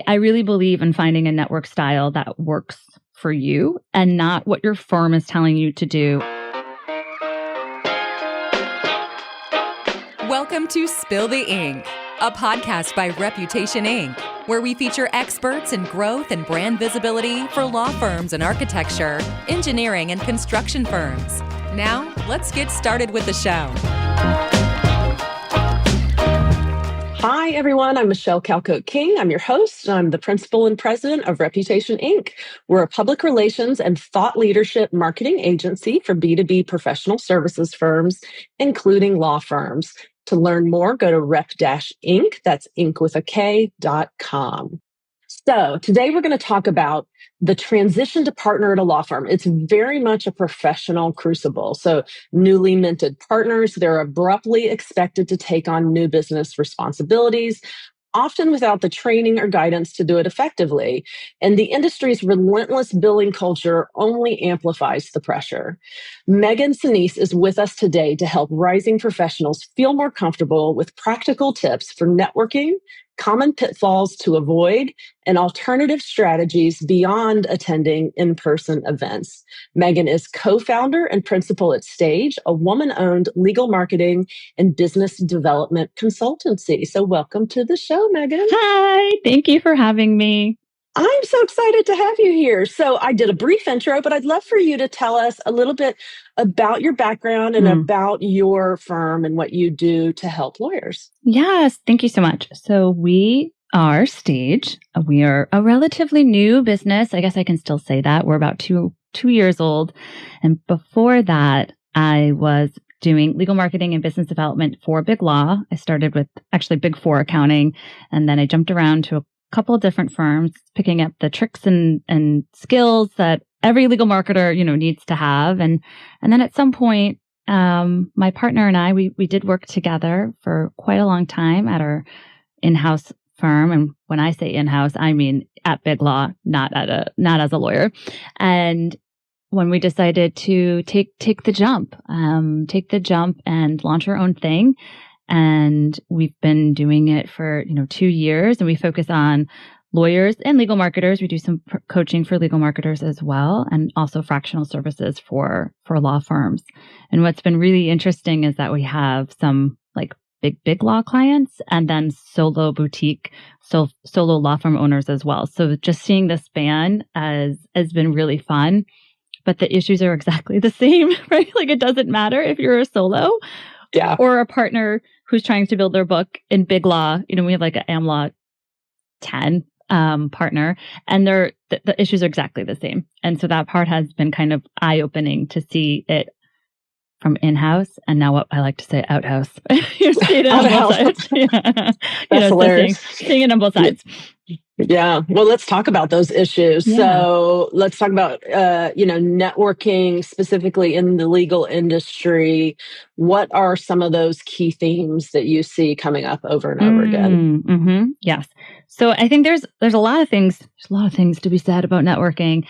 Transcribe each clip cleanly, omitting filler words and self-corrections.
I really believe in finding a network style that works for you and not what your firm is telling you to do. Welcome to Spill the Ink, a podcast by Reputation Inc., where we feature experts in growth and brand visibility for law firms and architecture, engineering, and construction firms. Now, let's get started with the show. Hi, everyone. I'm Michelle Calcote King. I'm your host, and I'm the principal and president of Reputation Inc. We're a public relations and thought leadership marketing agency for B2B professional services firms, including law firms. To learn more, go to rep-inc, that's inc with a K.com. So today we're going to talk about the transition to partner at a law firm. It's very much a professional crucible. So newly minted partners, they're abruptly expected to take on new business responsibilities, often without the training or guidance to do it effectively. And the industry's relentless billing culture only amplifies the pressure. Megan Senese is with us today to help rising professionals feel more comfortable with practical tips for networking, common pitfalls to avoid, and alternative strategies beyond attending in-person events. Megan is co-founder and principal at Stage, a woman-owned legal marketing and business development consultancy. So welcome to the show, Megan. Hi, thank you for having me. I'm so excited to have you here. So I did a brief intro, but I'd love for you to tell us a little bit about your background and about your firm and what you do to help lawyers. Yes, thank you so much. So we are Stage. We are a relatively new business. I guess I can still say that. We're about two years old. And before that, I was doing legal marketing and business development for Big Law. I started with actually Big Four accounting, and then I jumped around to a couple of different firms, picking up the tricks and skills that every legal marketer, needs to have. And then at some point, my partner and I, we did work together for quite a long time at our in-house firm. And when I say in-house, I mean at Big Law, not as a lawyer. And when we decided to take the jump and launch our own thing. And we've been doing it for, 2 years, and we focus on lawyers and legal marketers. We do some coaching for legal marketers as well, and also fractional services for law firms. And what's been really interesting is that we have some like big law clients and then solo boutique, solo law firm owners as well. So just seeing the span has been really fun, but the issues are exactly the same, right? Like it doesn't matter if you're a solo or a partner who's trying to build their book in Big Law. We have like an AmLaw 10 partner, and the issues are exactly the same. And so that part has been kind of eye-opening to see it from in-house, and now what I like to say outhouse. You see it on both sides. Yeah. That's hilarious. Seeing it on both sides. Yeah. Well, let's talk about those issues. Yeah. So let's talk about, networking specifically in the legal industry. What are some of those key themes that you see coming up over and over again? Mm-hmm. Yes. So I think there's a lot of things. There's a lot of things to be said about networking.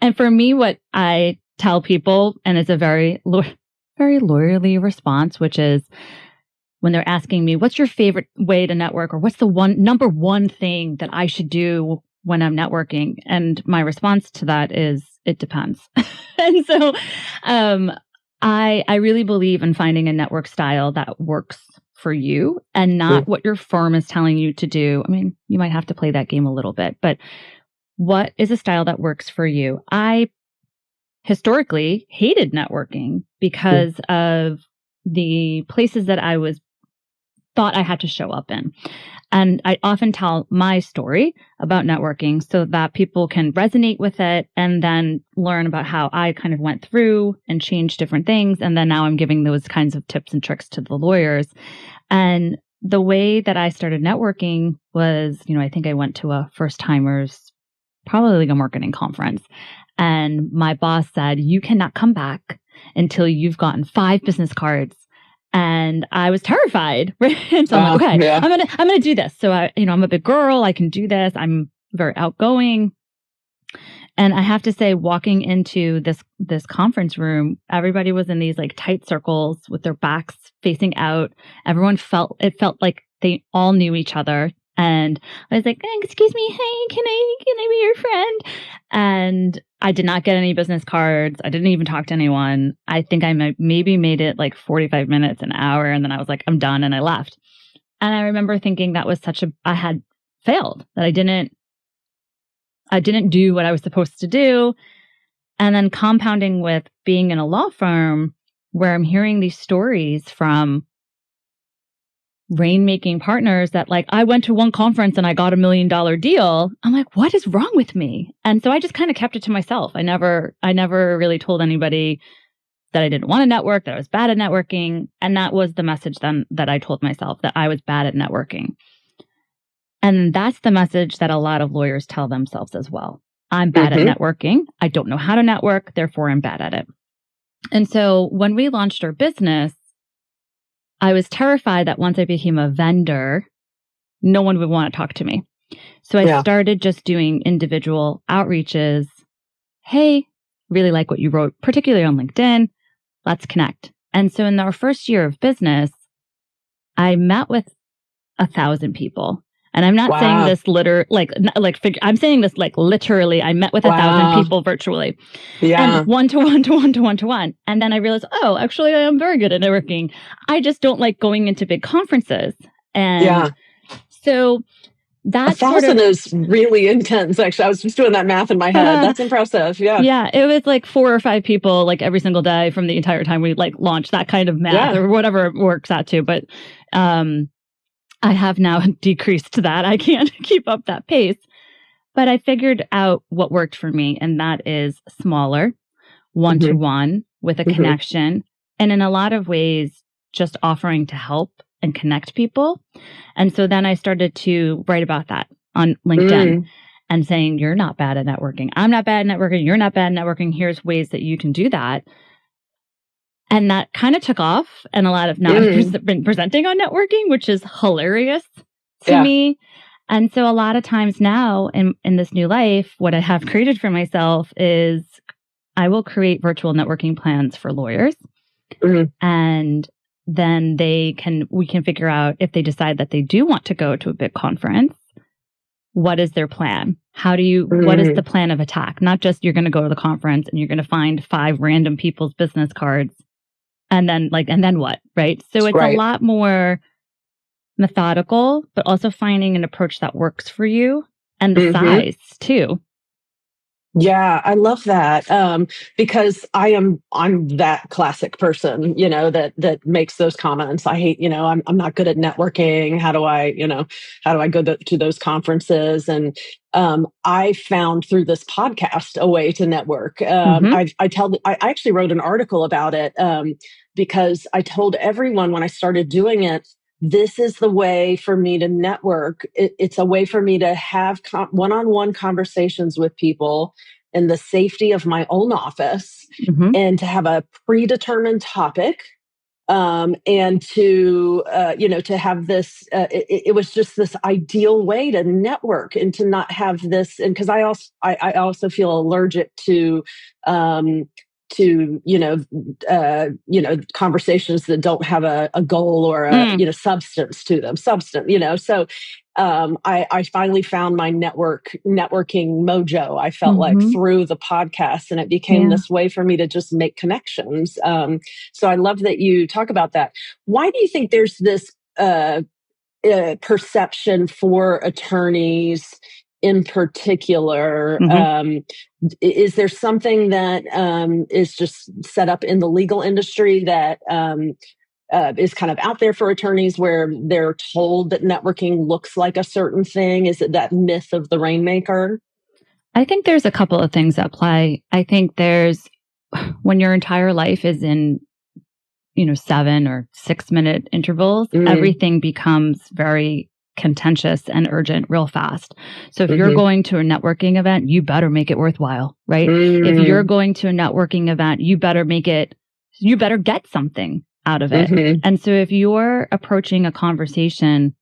And for me, what I tell people, and it's a very lawyerly response, which is, when they're asking me, what's your favorite way to network, or what's the number one thing that I should do when I'm networking? And my response to that is, it depends. And so I really believe in finding a network style that works for you and not what your firm is telling you to do. I mean, you might have to play that game a little bit, but what is a style that works for you? I historically hated networking because of the places that I thought I had to show up in. And I often tell my story about networking so that people can resonate with it and then learn about how I kind of went through and changed different things. And then now I'm giving those kinds of tips and tricks to the lawyers. And the way that I started networking was, I think I went to a first timers, probably legal marketing conference. And my boss said, you cannot come back until you've gotten 5 business cards. And I was terrified, right? And so I'm like, okay, yeah. I'm gonna do this. So I'm a big girl. I can do this. I'm very outgoing. And I have to say, walking into this conference room, everybody was in these like tight circles with their backs facing out. It felt like they all knew each other. And I was like, excuse me, hey, can I be your friend? And I did not get any business cards. I didn't even talk to anyone. I think I maybe made it like 45 minutes, an hour. And then I was like, I'm done. And I left. And I remember thinking that was I had failed, that I didn't do what I was supposed to do. And then compounding with being in a law firm where I'm hearing these stories from rainmaking partners that like, I went to one conference and I got $1 million deal. I'm like, what is wrong with me? And so I just kind of kept it to myself. I never really told anybody that I didn't want to network, that I was bad at networking. And that was the message then that I told myself, that I was bad at networking. And that's the message that a lot of lawyers tell themselves as well. I'm bad at networking. I don't know how to network. Therefore, I'm bad at it. And so when we launched our business, I was terrified that once I became a vendor, no one would want to talk to me. So I started just doing individual outreaches. Hey, really like what you wrote, particularly on LinkedIn. Let's connect. And so in our first year of business, I met with 1,000 people. And I'm not saying this I'm saying this like literally. I met with 1,000 people virtually, and one to one. And then I realized, oh, actually, I am very good at networking. I just don't like going into big conferences. And so that's 1,000 is really intense. Actually, I was just doing that math in my head. That's impressive. Yeah, it was like 4 or 5 people like every single day from the entire time we like launched, that kind of math or whatever it works out to. But I have now decreased that. I can't keep up that pace. But I figured out what worked for me, and that is smaller, one-to-one with a connection. And in a lot of ways, just offering to help and connect people. And so then I started to write about that on LinkedIn and saying, you're not bad at networking. I'm not bad at networking. You're not bad at networking. Here's ways that you can do that. And that kind of took off. And a lot of now I've been presenting on networking, which is hilarious to me. And so a lot of times now in this new life, what I have created for myself is I will create virtual networking plans for lawyers. And then we can figure out, if they decide that they do want to go to a big conference, what is their plan? What is the plan of attack? Not just you're going to go to the conference and you're going to find 5 random people's business cards. And then what, right? So it's a lot more methodical, but also finding an approach that works for you, and the size too. Yeah, I love that, because I'm that classic person, that makes those comments. I hate, I'm not good at networking. How do I go to those conferences? And I found through this podcast a way to network. I actually wrote an article about it, because I told everyone when I started doing it, this is the way for me to network. It's a way for me to have one-on-one conversations with people in the safety of my own office, and to have a predetermined topic, and to have this. It was just this ideal way to network and to not have this. And because I also feel allergic to conversations that don't have a goal or a substance to them. So I finally found my networking mojo. I felt like through the podcast, and it became this way for me to just make connections. So I love that you talk about that. Why do you think there's this perception for attorneys in particular? Is there something that is just set up in the legal industry that is kind of out there for attorneys, where they're told that networking looks like a certain thing? Is it that myth of the rainmaker? I think there's a couple of things at play. I think there's, when your entire life is in 7 or 6 minute intervals, everything becomes very contentious and urgent real fast. So if you're going to a networking event, you better make it worthwhile, right? If you're going to a networking event, you better get something out of it. And so if you're approaching a conversation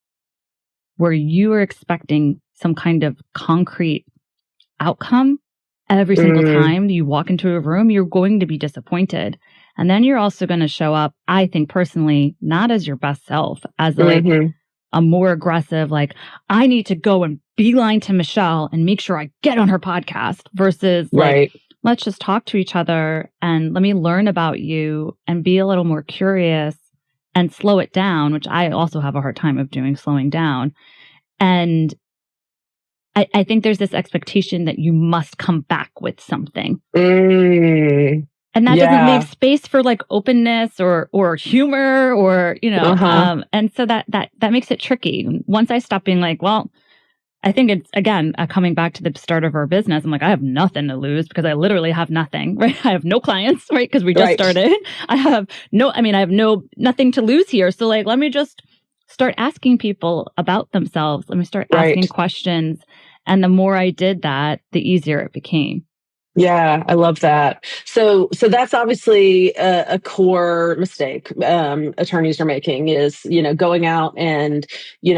where you are expecting some kind of concrete outcome every single time you walk into a room, you're going to be disappointed. And then you're also going to show up, I think personally, not as your best self, as a more aggressive, like, I need to go and beeline to Michelle and make sure I get on her podcast versus like, Right. let's just talk to each other and let me learn about you and be a little more curious and slow it down, which I also have a hard time of doing, slowing down. And I think there's this expectation that you must come back with something. And that doesn't leave space for like openness or humor or, and so that makes it tricky. Once I stop being like, well, I think it's, again, coming back to the start of our business. I'm like, I have nothing to lose because I literally have nothing, right? I have no clients, right? Because we just started. I have nothing to lose here. So like, let me just start asking people about themselves. Let me start asking questions. And the more I did that, the easier it became. Yeah, I love that. So that's obviously a core mistake attorneys are making is, going out and,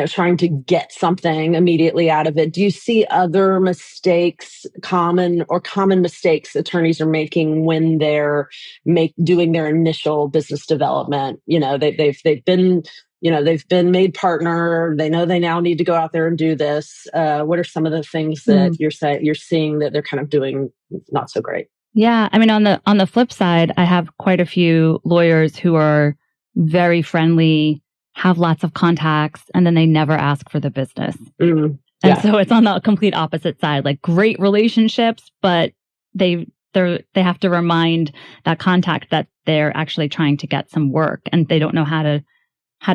trying to get something immediately out of it. Do you see other mistakes, common mistakes attorneys are making when they're doing their initial business development? They've been they've been made partner. They know they now need to go out there and do this. What are some of the things that you're seeing that they're kind of doing not so great? Yeah. I mean, on the flip side, I have quite a few lawyers who are very friendly, have lots of contacts, and then they never ask for the business. And so it's on the complete opposite side, like great relationships, but they have to remind that contact that they're actually trying to get some work and they don't know how to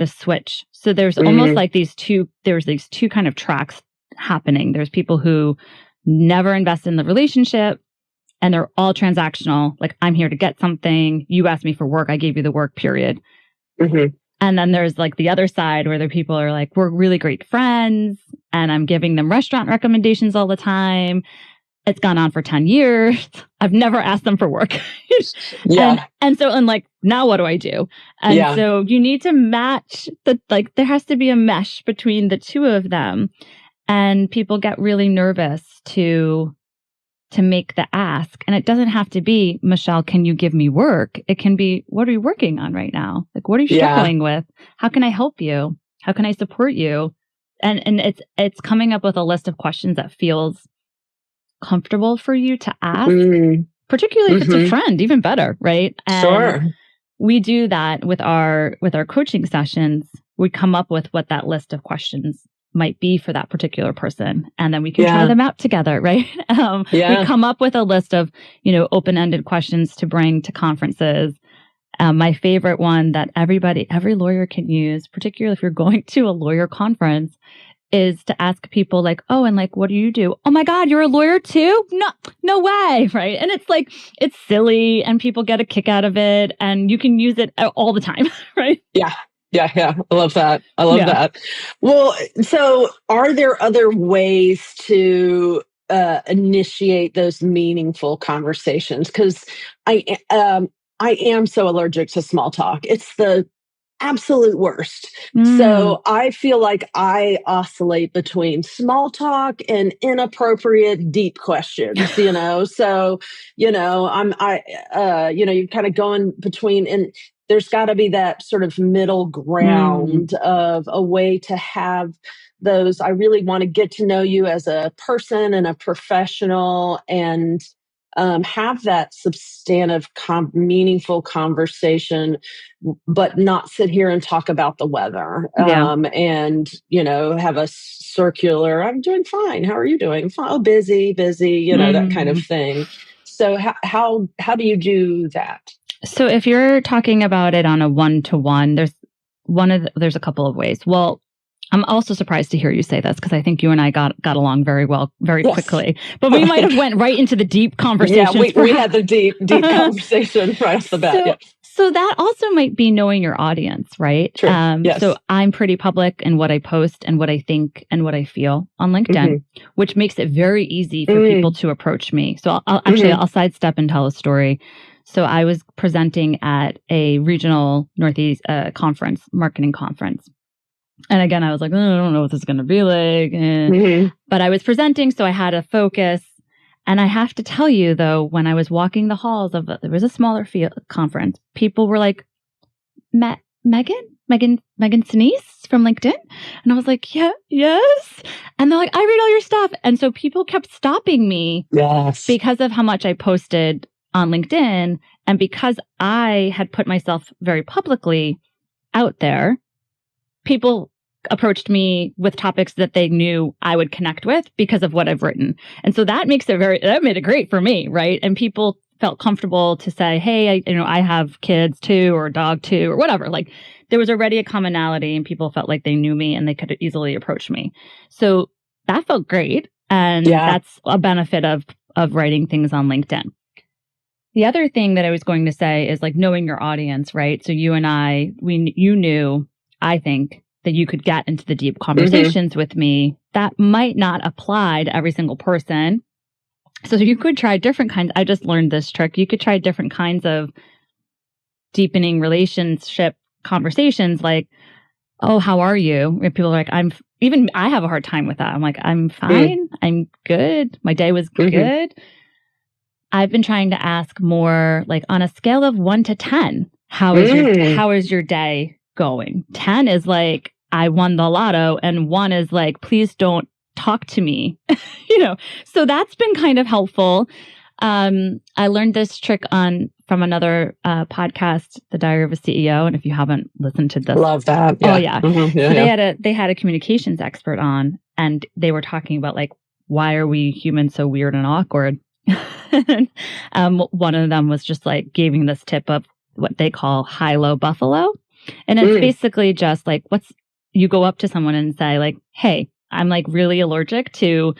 switch. So there's almost like these two kind of tracks happening. There's people who never invest in the relationship and they're all transactional. Like, I'm here to get something. You asked me for work. I gave you the work, period. And then there's like the other side where the people are like, we're really great friends and I'm giving them restaurant recommendations all the time. It's gone on for 10 years. I've never asked them for work. And so like, now what do I do? And so you need to match there has to be a mesh between the two of them. And people get really nervous to make the ask. And it doesn't have to be, Michelle, can you give me work? It can be, what are you working on right now? Like, what are you struggling with? How can I help you? How can I support you? And it's coming up with a list of questions that feels comfortable for you to ask, particularly if it's a friend, even better, right? And we do that with our coaching sessions. We come up with what that list of questions might be for that particular person, and then we can try them out together, right? We come up with a list of open-ended questions to bring to conferences. My favorite one that every lawyer can use, particularly if you're going to a lawyer conference, is to ask people like, oh, and like, what do you do? Oh my God, you're a lawyer too? No way, right? And it's like, it's silly and people get a kick out of it and you can use it all the time, right? Yeah. I love that. That. Well, so are there other ways to initiate those meaningful conversations? Because I am so allergic to small talk. It's the absolute worst. So I feel like I oscillate between small talk and inappropriate deep questions, So, you kind of going between, and there's got to be that sort of middle ground of a way to have those. I really want to get to know you as a person and a professional and have that substantive, meaningful conversation, but not sit here and talk about the weather. And, have a circular, I'm doing fine. How are you doing? Fine. Oh, busy, that kind of thing. So how do you do that? So if you're talking about it on a one-to-one, there's a couple of ways. Well, I'm also surprised to hear you say this because I think you and I got along very well, very quickly. But we might have went right into the deep conversation. Yeah, we had the deep conversation right off the bat. So that also might be knowing your audience, right? True. So I'm pretty public in what I post and what I think and what I feel on LinkedIn, which makes it very easy for people to approach me. So I'll sidestep and tell a story. So I was presenting at a regional Northeast marketing conference. And again, I was like, I don't know what this is going to be like. But I was presenting, so I had a focus. And I have to tell you, though, when I was walking the halls there was a smaller conference, people were like, Megan, Megan Senese from LinkedIn?" And I was like, "Yeah, yes." And they're like, "I read all your stuff." And so people kept stopping me because of how much I posted on LinkedIn. And because I had put myself very publicly out there, people approached me with topics that they knew I would connect with because of what I've written. And so that made it great for me, right? And people felt comfortable to say, "Hey, I have kids too, or a dog too, or whatever." Like there was already a commonality and people felt like they knew me and they could easily approach me. So that felt great. And that's a benefit of writing things on LinkedIn. The other thing that I was going to say is like knowing your audience, right? So you and I, you knew, I think, that you could get into the deep conversations with me that might not apply to every single person. So you could try different kinds. I just learned this trick. You could try different kinds of deepening relationship conversations like, "Oh, how are you?" And people are like, I have a hard time with that. I'm like, "I'm fine. I'm good. My day was good." I've been trying to ask more like on a scale of 1 to 10, how is your day going? 10 is like, I won the lotto, and 1 is like, please don't talk to me. So that's been kind of helpful. I learned this trick from another podcast, The Diary of a CEO. And if you haven't listened to this, love that. Yeah. Oh yeah. So they had a communications expert on, and they were talking about like, why are we humans so weird and awkward? One of them was just like giving this tip of what they call high-low buffalo. And it's basically just like, you go up to someone and say like, "Hey, I'm like really allergic to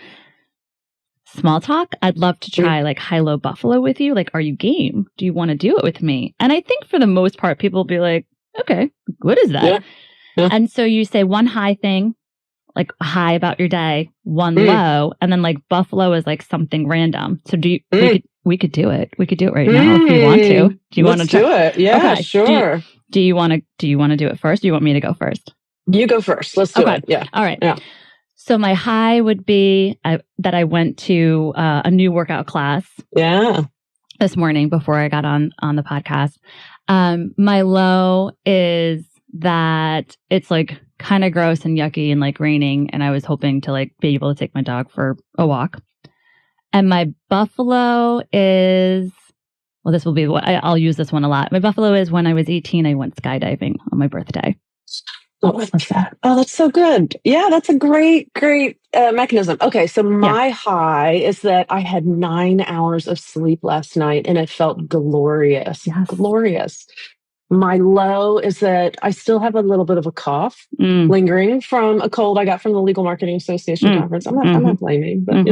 small talk. I'd love to try like high-low buffalo with you. Like, are you game? Do you want to do it with me?" And I think for the most part, people will be like, "Okay, what is that?" Yeah. And so you say one high thing, like high about your day, one low, and then like buffalo is like something random. So we could do it. We could do it right now if you want to. Do you want to do it? Yeah, okay. Sure. Do you want to do it first? Do you want me to go first? You go first. Let's do it. Yeah. All right. Yeah. So my high would be that I went to a new workout class. Yeah. This morning before I got on the podcast. My low is that it's like kind of gross and yucky and like raining, and I was hoping to like be able to take my dog for a walk. And my buffalo is, well, this will be what I'll use this one a lot. My buffalo is when I was 18, I went skydiving on my birthday. Oh, I love that. Oh, that's so good. Yeah, that's a great mechanism. Okay, so my high is that I had 9 hours of sleep last night and it felt glorious. Yes. Glorious. My low is that I still have a little bit of a cough lingering from a cold I got from the Legal Marketing Association conference. I'm not blaming, but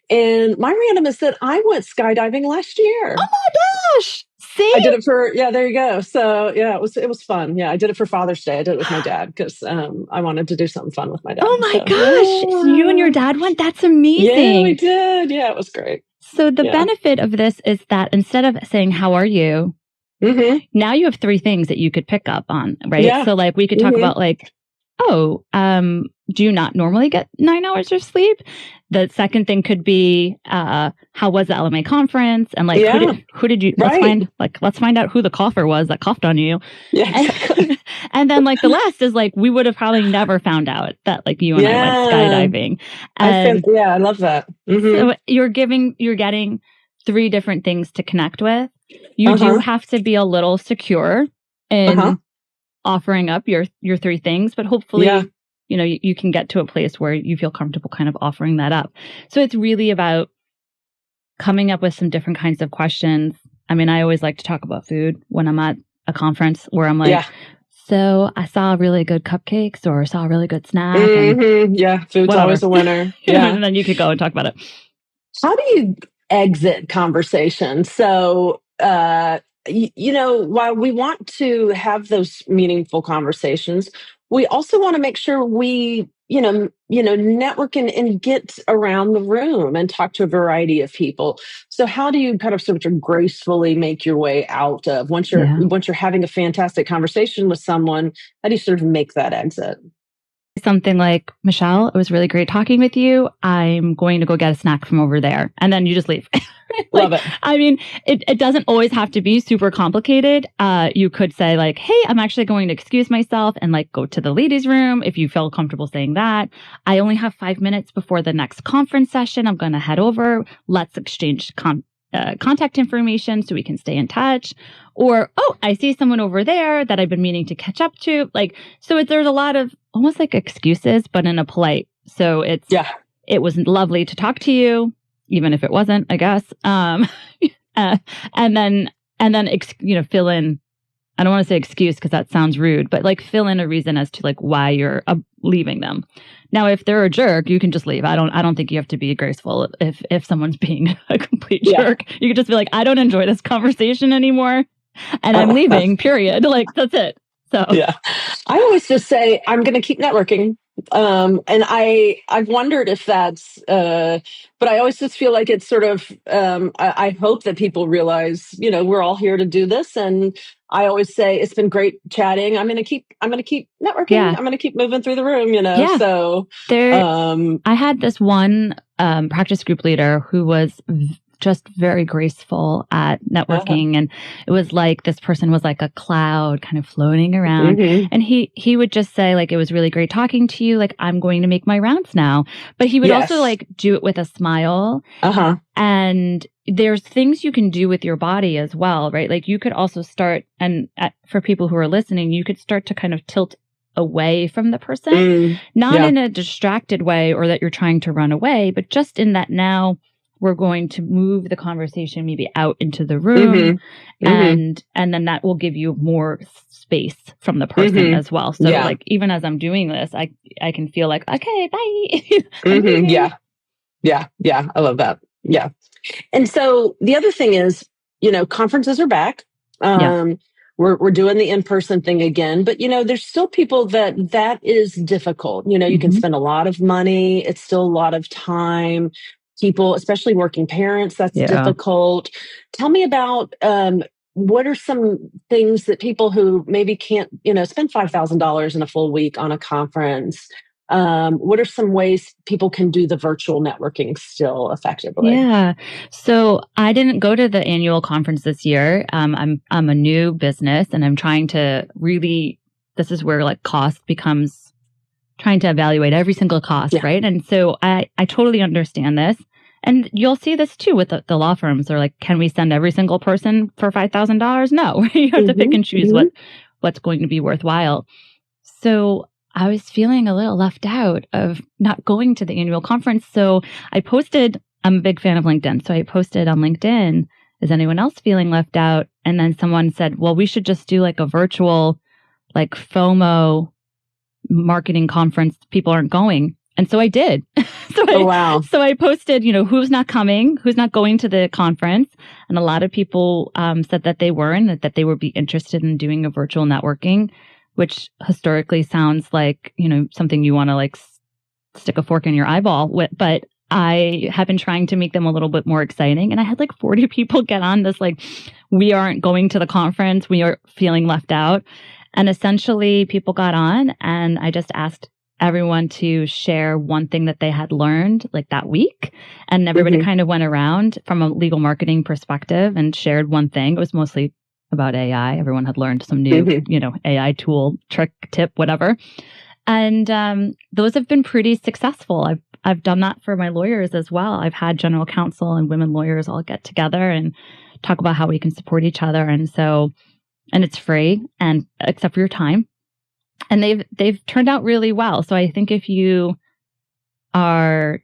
and my random is that I went skydiving last year. Oh my gosh! See, I did it there you go. So yeah, it was fun. Yeah, I did it for Father's Day. I did it with my dad because I wanted to do something fun with my dad. Oh my gosh! So you and your dad went? That's amazing. Yeah, we did. Yeah, it was great. So the benefit of this is that instead of saying "How are you," now you have 3 things that you could pick up on, right? Yeah. So like we could talk about like, "Oh, do you not normally get 9 hours of sleep?" The second thing could be, "How was the LMA conference?" And like, who did you? Right. Let's find out who the cougher was that coughed on you. Yeah, exactly. And then like the last is like, we would have probably never found out that like you and I went skydiving. I love that. So you're getting 3 different things to connect with. You do have to be a little secure in offering up your 3 things, but hopefully, you can get to a place where you feel comfortable kind of offering that up. So it's really about coming up with some different kinds of questions. I mean, I always like to talk about food when I'm at a conference where I'm like, so I saw really good cupcakes or saw a really good snack. And food's always a winner. Yeah. And then you could go and talk about it. How do you exit conversations? So, while we want to have those meaningful conversations, we also want to make sure we, network and get around the room and talk to a variety of people. So how do you kind of sort of gracefully make your way out of once you're having a fantastic conversation with someone, how do you sort of make that exit? something like, Michelle, it was really great talking with you. I'm going to go get a snack from over there. And then you just leave. Love it. I mean, it doesn't always have to be super complicated. You could say like, hey, I'm actually going to excuse myself and like go to the ladies' room if you feel comfortable saying that. I only have 5 minutes before the next conference session. I'm going to head over. Let's exchange contact information so we can stay in touch. Or, oh, I see someone over there that I've been meaning to catch up to. Like, so there's a lot of almost like excuses, but in a polite. So it was lovely to talk to you, even if it wasn't, I guess. And then fill in. I don't want to say excuse because that sounds rude, but like fill in a reason as to like why you're leaving them. Now, if they're a jerk, you can just leave. I don't think you have to be graceful if someone's being a complete jerk. You could just be like, I don't enjoy this conversation anymore, and I'm leaving. Period. Like that's it. So I always just say I'm going to keep networking. And I've wondered if that's, but I always just feel like it's sort of, I hope that people realize, we're all here to do this. And I always say, it's been great chatting. I'm going to keep networking. Yeah. I'm going to keep moving through the room, Yeah. So I had this one, practice group leader who was just very graceful at networking. And it was like this person was like a cloud kind of floating around. And he would just say like, it was really great talking to you. Like, I'm going to make my rounds now. But he would also like do it with a smile. And there's things you can do with your body as well, right? Like you could also start, and for people who are listening, you could start to kind of tilt away from the person, not in a distracted way or that you're trying to run away, but just in that now we're going to move the conversation maybe out into the room, and then that will give you more space from the person as well. So like even as I'm doing this, I can feel like, okay, bye. Yeah. I love that. Yeah. And so the other thing is, conferences are back. We're doing the in-person thing again, but there's still people that is difficult. You can spend a lot of money. It's still a lot of time. People, especially working parents, that's difficult. Tell me about what are some things that people who maybe can't, spend $5,000 in a full week on a conference. What are some ways people can do the virtual networking still effectively? Yeah. So I didn't go to the annual conference this year. I'm a new business and I'm trying to really, this is where like cost becomes trying to evaluate every single cost, right? And so I totally understand this. And you'll see this too with the law firms. They're like, can we send every single person for $5,000? No, you have to pick and choose what's going to be worthwhile. So I was feeling a little left out of not going to the annual conference. So I posted, I'm a big fan of LinkedIn. So I posted on LinkedIn, is anyone else feeling left out? And then someone said, well, we should just do like a virtual, like FOMO marketing conference. People aren't going. And so I did. So I posted, who's not coming, who's not going to the conference. And a lot of people said that they were and that they would be interested in doing a virtual networking, which historically sounds like, something you want to like stick a fork in your eyeball with. But I have been trying to make them a little bit more exciting. And I had like 40 people get on this, like, we aren't going to the conference. We are feeling left out. And essentially people got on and I just asked everyone to share one thing that they had learned like that week. And everybody kind of went around from a legal marketing perspective and shared one thing. It was mostly about AI. Everyone had learned some new, AI tool, trick, tip, whatever. And those have been pretty successful. I've done that for my lawyers as well. I've had general counsel and women lawyers all get together and talk about how we can support each other. And it's free and except for your time. And they've turned out really well. So I think if you are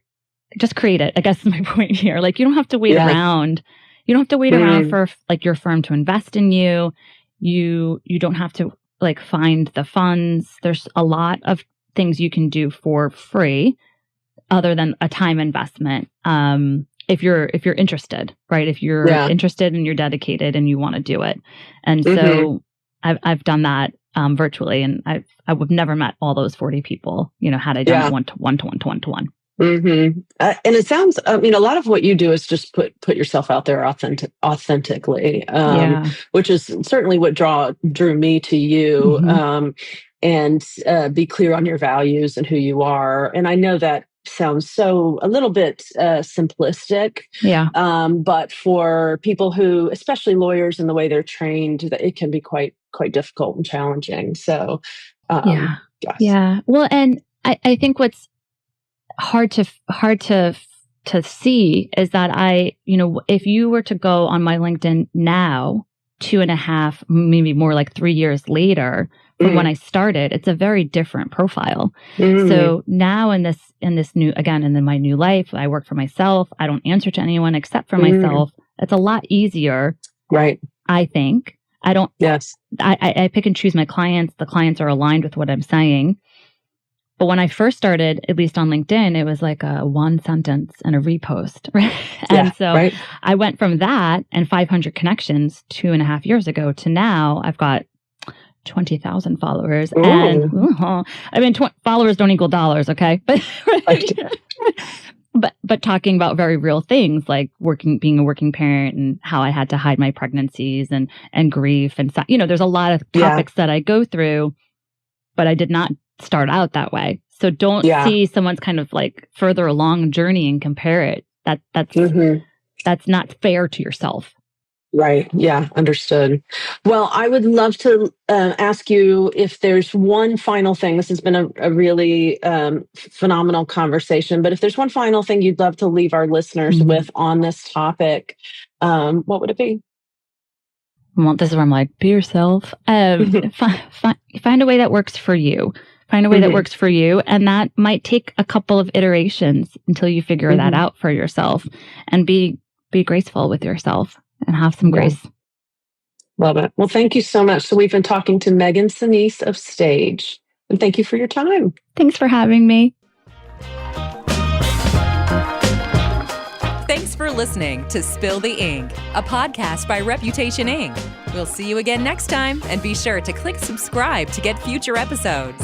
just create it, I guess is my point here. Like you don't have to wait around. You don't have to wait around for like your firm to invest in you. You don't have to like find the funds. There's a lot of things you can do for free other than a time investment. If you're interested, right? If you're interested and you're dedicated and you want to do it. And so I've done that virtually, and I would have never met all those 40 people, had I done it one-to-one. And it sounds, a lot of what you do is just put yourself out there authentically, which is certainly what drew me to you. and be clear on your values and who you are. And I know that sounds a little bit simplistic. Yeah. But for people who, especially lawyers and the way they're trained, it can be quite difficult and challenging. So, Yeah. yes. Yeah. Well, and I think what's hard to see is that if you were to go on my LinkedIn now, 2.5, maybe more like 3 years later from when I started, it's a very different profile. So now in this new, again, and in my new life, I work for myself. I don't answer to anyone except for myself. It's a lot easier. Right. I think. I don't. Yes. I pick and choose my clients. The clients are aligned with what I'm saying. But when I first started, at least on LinkedIn, it was like a one sentence and a repost. Right? And so I went from that and 500 connections 2.5 years ago to now I've got 20,000 followers. Ooh. And followers don't equal dollars, okay? But talking about very real things like being a working parent and how I had to hide my pregnancies and grief and there's a lot of topics that I go through, but I did not start out that way. So don't see someone's kind of like further along journey and compare it. That's not fair to yourself. Right. Yeah. Understood. Well, I would love to ask you if there's one final thing. This has been a really phenomenal conversation, but if there's one final thing you'd love to leave our listeners with on this topic, what would it be? Well, this is where I'm like, be yourself. Find a way that works for you. Find a way that works for you. And that might take a couple of iterations until you figure that out for yourself, and be graceful with yourself and have some grace. Love it. Well, thank you so much. So we've been talking to Megan Senese of Stage, and thank you for your time. Thanks for having me. Thanks for listening to Spill the Ink, a podcast by Reputation Inc. We'll see you again next time, and be sure to click subscribe to get future episodes.